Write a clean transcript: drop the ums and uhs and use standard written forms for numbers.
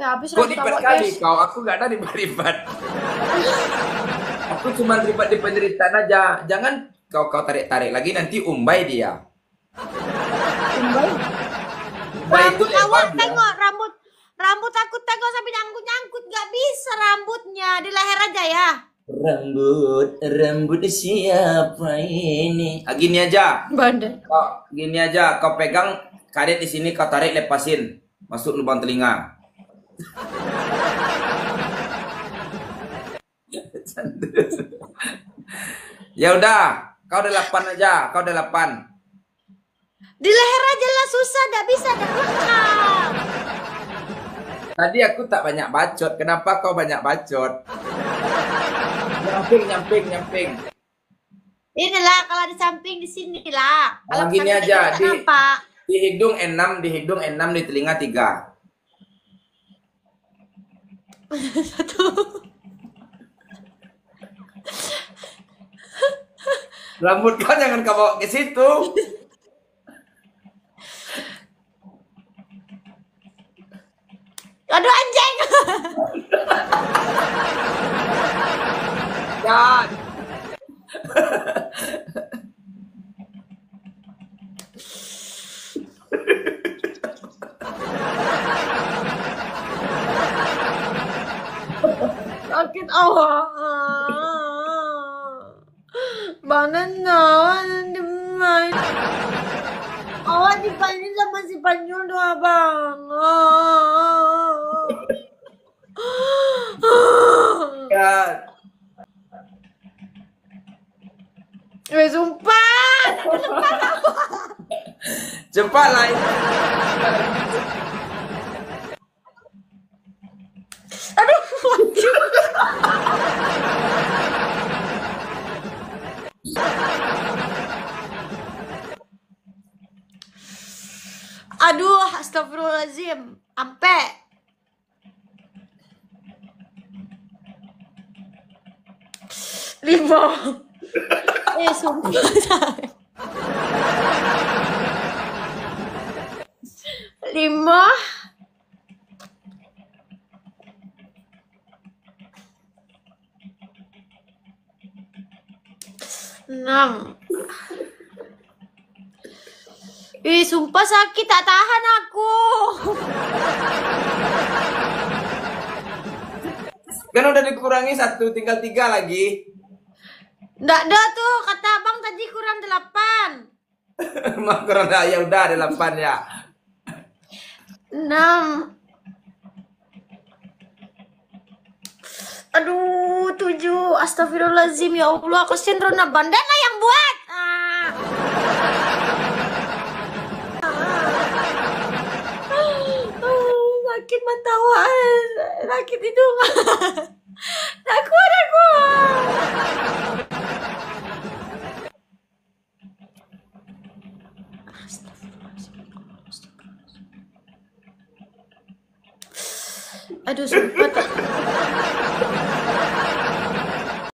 Ya habis Kok rambut lipat awak kali guys. kau? Aku gak ada lipat-lipat. Aku cuma lipat di penderitaan aja. Jangan kau tarik-tarik lagi nanti umbai dia. Umbai. Umbai itu Rambut lebar awak dia. tengok, rambut aku tengok sampai nyangkut-nyangkut, gak bisa rambutnya di leher aja ya. Rambut siapa ini? Ah, gini aja. Bandel. Gini aja. Kau pegang karet di sini, kau tarik lepasin, masuk lubang telinga. Ya udah, kau udah 8 aja, kau udah 8. Di leher aja lah susah, gak bisa, gak bisa. Tadi aku tak banyak bacot, kenapa kau banyak bacot? Nyamping. Inilah kalau di samping di sini lah. Kalau Gini samping aja, tak nampak. di hidung 6, di telinga 3. Rambut kau jangan kau bawa ke situ. Aduh anjing. Kan. Sakit awak. Banana dimain. Awak dipainin sama si Panyol doa bang. Kan. Sumpah. Cepatlah. Aduh. Aduh, astagfirullahaladzim. Ampe. Lima. Sumpah. 5. 6. Ih, sumpah sakit, tak tahan aku. Kan udah dikurangi 1, tinggal 3 lagi. Nggak ada tuh, kata abang tadi kurang 8. Mak kurang ya udah ada 8 ya. 6. Aduh, 7. Astagfirullahaladzim, ya Allah, kasihan Rona Bandana yang buat. Sakit mata awak. Sakit hidung. Tak kuat aku. Aduh, sumpah tak.